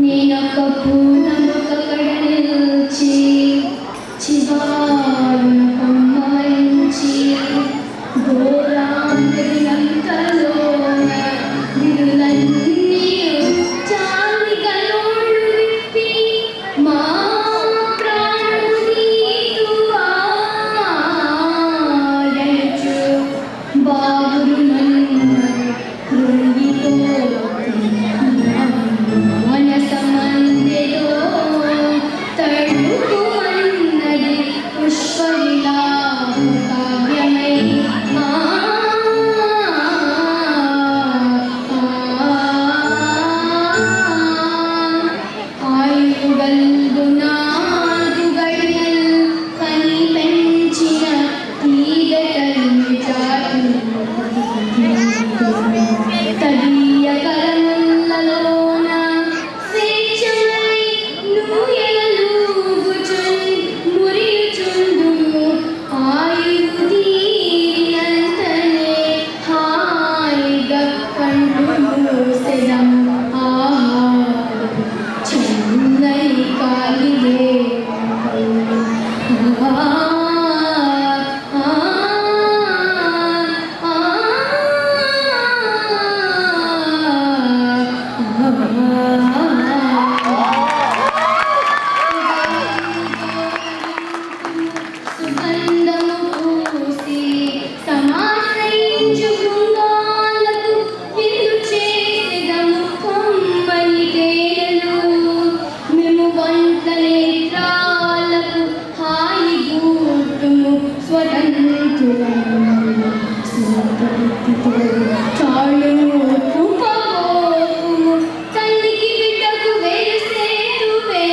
నేనొక పూలమొక కడ నిలిచి చివారున కొమ్మ వంచి ఘోరాంతరంతలోన విరులన్నీ చాలిగా నోళ్ళు విప్పి మా ప్రాణము నీకు ఆడనుచు బావురు నన్ను కృంగిపోతుంది మనసమందెదో తడుకుమన్నది పుష్పవిలాపు కావ్యమై ఆయుగల్గు నాలుగు గడియల్ కని పెంచిన తీగటల్ని తదీయ కరములలోన స్వేచ్ఛమై నూయలూగుచున్ మురియుచుందుము ఆయువు తీరినంతనే హాయిగా కళ్ళు మూసెదం చెన్నై కాలిగే సుగంధము పూసి సమాశ్రయించు బృందాలకు విందు చేసెదము కమ్మని తేనెలు మేము వంట నేత్రాలకు హాయి గూర్తుము స్వతంత్రులము స్వతంత్రితో చాలుము కృపగోపుము తల్లికి బిడ్డకు వేసేతువే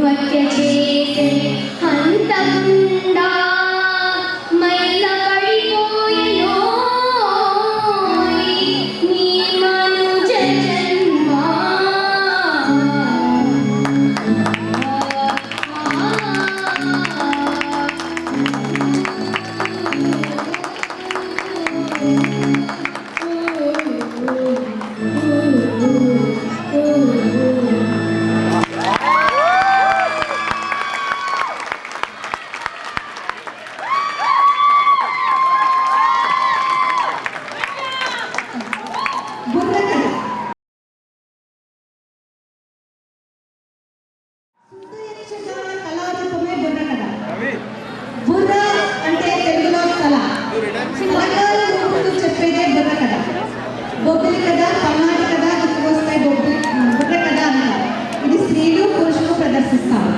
హత్య చేసే హంతకుండా మైల పడిపోయెనోయ్ నీ మనుజ జన్మ బుర్ర అంటే తెలుగులో కళ తెలంగాణ ముందు చెప్పేదే బుర్ర కథ బొబ్బిలి కథ పల్నాటి కథ గుర్తుకొస్తాయి బుర్ర కథ అంటారు ఇది స్త్రీలు పురుషులు ప్రదర్శిస్తారు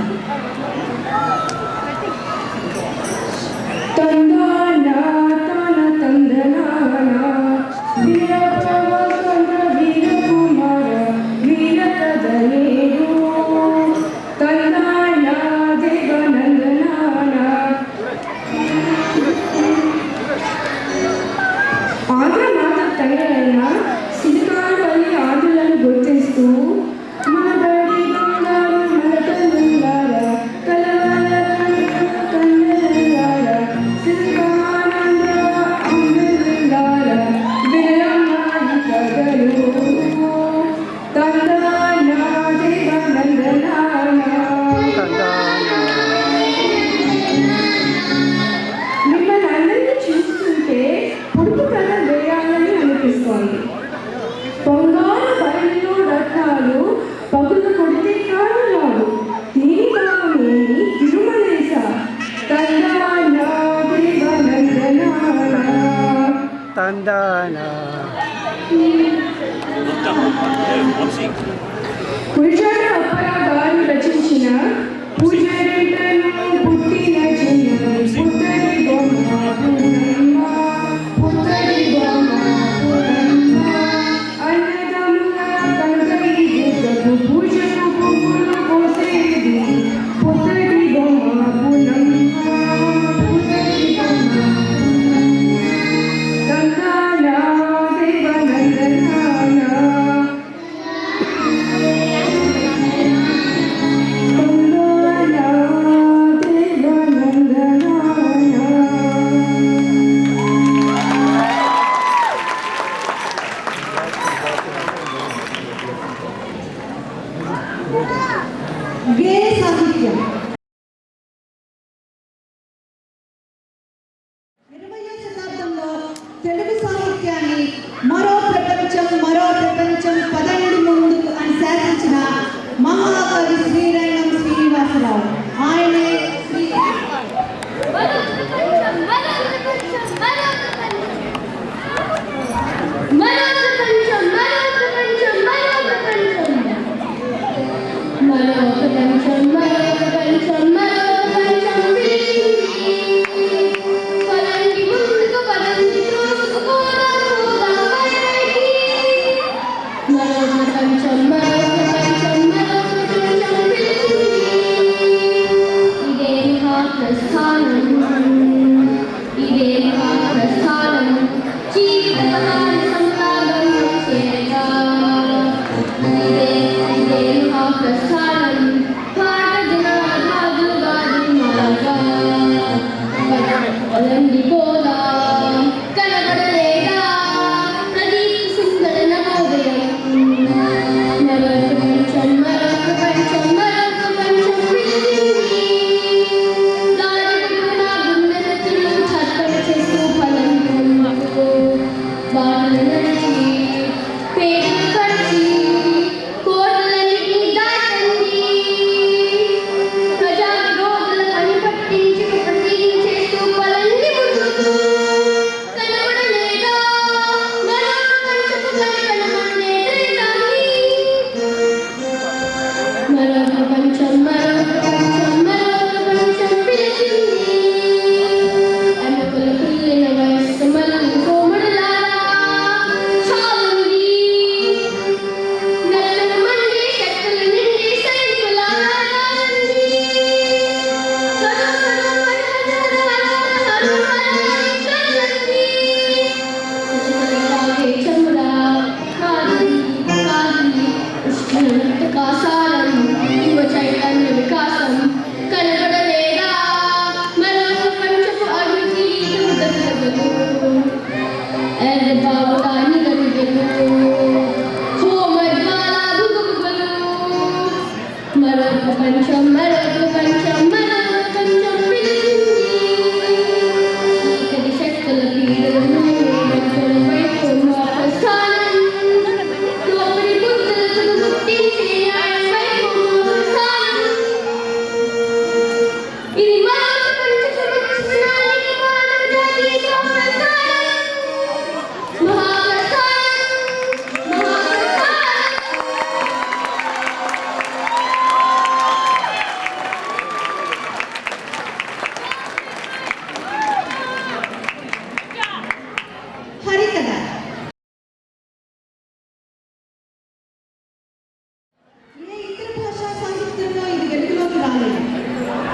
గుర్తిస్తూ మన బడి బంగారు మన తల్లులారా కలవల కన్నెలారా సిరిగానంద అమ్మెలారా విరమాయి కదలు తందానా దేవనందనానా మిమ్మల్ని అందరినీ చూస్తుంటే పొడుపు కథ వేయాలని అనిపిస్తోంది పొంగారు బయలు రత్నాలు పగులు కొడితే కాదు రాదు దీని కామేమి తిరుమలేశ తందానా దేవనందనానా తందానా గురుజాడ అప్పారావు గారు రచించిన పూజారిటను పుట్టిన చిన్నది పుత్తడి బొమ్మ పూర్ణమ్మ, పుత్తడి బొమ్మ పూర్ణమ్మ. అన్నదమ్ముల కంకరి గుడ్డకు పూజకు పువ్వులు కోసేది పుత్తడి బొమ్మ పూర్ణమ్మ, పుత్తడి బొమ్మ నందన దేవనందన గేయ సాహిత్యం 20వ శతాబ్దంలో తెలుగు సాహిత్యాన్ని మరో ప్రపంచం పదండి ముందుకు అని శాసించిన మహాకవి శ్రీరంగం శ్రీనివాసరావు. ఆయనే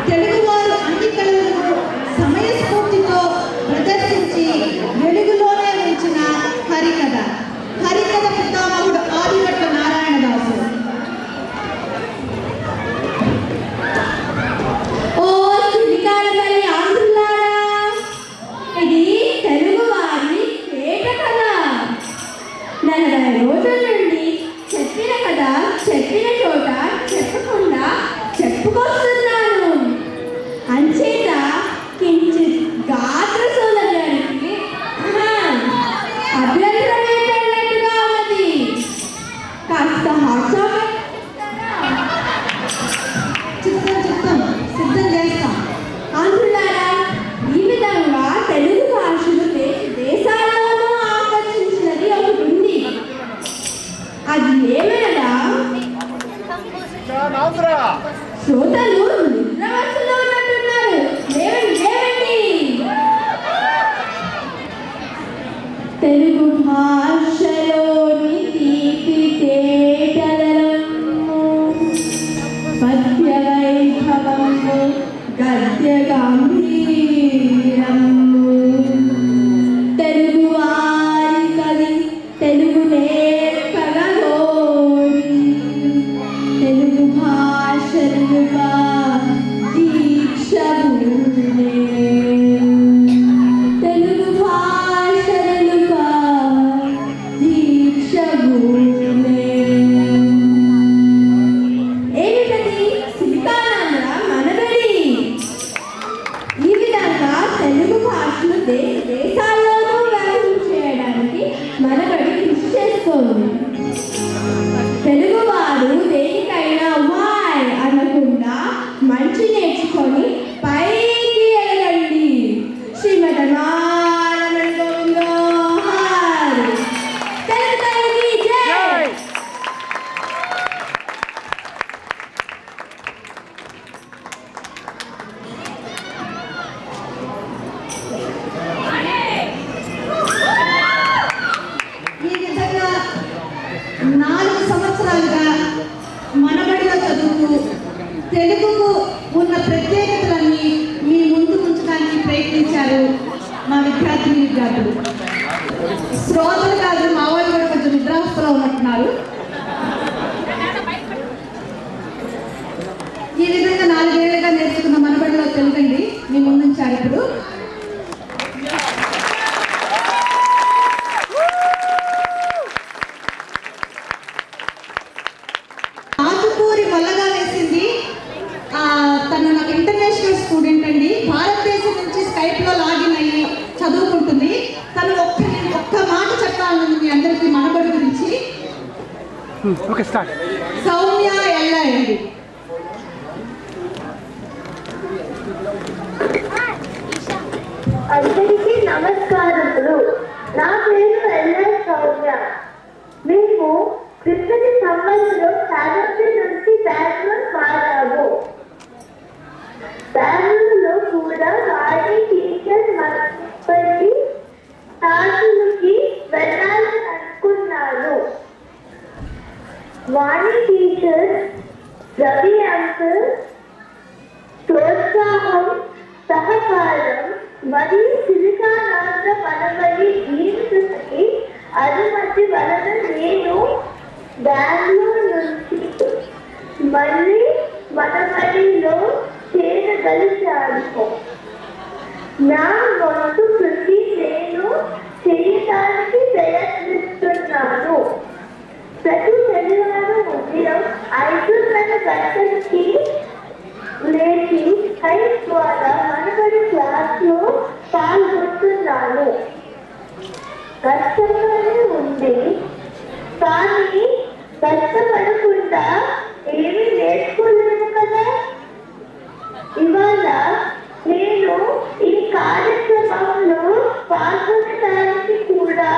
తెలుగువారు అన్ని కళలను సమయస్ఫూర్తితో ప్రదర్శించి వెలుగులోనే ఉంచిన హరికథ. హరికథ పితామహుడు ఆదిభట్ల నారాయణదాసు. ఓ శ్రీకాళపల్లి ఆంధ్రులారా, ఇది తెలుగువారి పేట కథ. 40 రోజుల నుండి చెప్పిన కథ చెప్పిన చోట చెప్పకుండా చెప్పుకొస్తున్నాను. అంచేత కించిత్ గాత్ర సౌలభ్యానికి అభ్యంతరం ఏంటన్నట్టుగా ఉన్నది. కాస్త హాట్సాప్ చిత్తం సిద్ధం చేస్తాం. ఆంధ్రులారా, ఈ విధంగా తెలుగు భాషను దేశాల్లోనూ ఆకర్షించినది ఒకటి ఉంది. అది ఏమనగా శ్రోతలు నిద్రవస్తులో ఉన్నట్టున్నారు. లేవండి లేవండి. తెలుగు భాషలోని తీపి తేటలను పద్య వైభవము గద్య గంభీరము తెలుగు వారి కవి తెలుగు నేర్పగోరి తెలుగు భాషలుగా దీక్ష భూమే తెలుగు భాషలుగా దీక్ష భూమే. ఏమిటది? సిలికానాంధ్ర మనబడి. ఈ విధంగా తెలుగు భాషను దేశాల్లోనూ వ్యాప్తం చేయడానికి మనబడి కృషి చేస్తోంది. తెలుగువారు దేనికైనా వాయ్ అనకుండా మంచి నేర్చుకొని పైకి ఎదగండి. శ్రీమదనారాయణ గోవిందోహర్. తెలుగు తల్లికి జై. ఈ విధంగా 4 సంవత్సరాలుగా మనబడిలో చదువుతూ తెలుగుకు ఉన్న ప్రత్యేకతలన్నీ మీ ముందు ఉంచడానికి ప్రయత్నించారు మా విద్యార్థులు. శ్రోతలు కాదు, మా వాళ్ళు కూడా కొంచెం నిద్రావస్థలో ఉన్నట్టున్నారు. ఈ విధంగా 4 ఏళ్ళుగా నేర్చుకున్న మనబడిలో తెలుగండి మీ ముందుంచారు ఇప్పుడు. ఆకుకూరి వల్లగా వేసింది. తను నాకు ఇంటర్నేషనల్ స్టూడెంట్ అండి. భారతదేశం నుంచి స్కైప్లో లాగిన్ అయ్యి చదువుకుంటుంది. తను ఒక్క మాట చెప్పాలని మీ అందరికీ మనబడి గురించి. సౌమ్య ఎల్లా అండి. అందరికీ నమస్కారములు. నా పేరు ఎల్ఎస్ సౌమ్య. మేము క్రితం సంవత్సరం సాగర్తి నుంచి బెంగళూరు మారాము. బెంగళూరులో కూడా వాణి టీచర్ మనపల్లి క్లాసులకి వెళ్ళాలని అనుకున్నాను. వాణి టీచర్ రవి అంకుల్ ప్రోత్సాహం, సహకారం మరియు సిలికానాంధ్ర మనబడి యూనివర్సిటీ అనుమతి వలన నేను బెంగళూరు నుంచి మళ్ళీ మనబడిలో చేరగలిగాను. నా వంతు కృషి నేను చేయడానికి ప్రయత్నిస్తున్నాను. ప్రతి శనివారం ఉదయం 5:30 గంటలకి లేచి హైట్ ద్వారా మనబడి క్లాస్లో పాల్గొంటున్నాను. కష్టంగానే ఉంది, కానీ కష్టపడకుండా ఏమీ నేర్చుకోలేము కదా. ఇవాళ నేను ఈ కార్యక్రమంలో పాల్గొనడానికి కూడా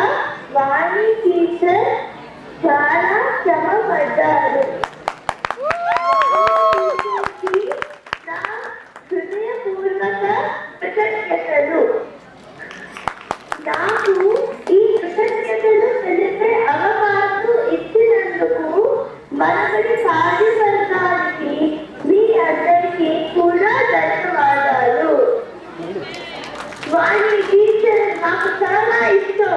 వాణి టీచర్ చాలా శ్రమ పడ్డారు. నా హృదయపూర్వక కృతజ్ఞతలు. నాకు ఈ కృతజ్ఞతలు తెలిపే అవకాశం ఇచ్చినందుకు మనబడి కార్యవర్గానికి మీ అందరికీ కూడా ధన్యవాదాలు. వాణి టీచర్ నాకు చాలా ఇష్టం.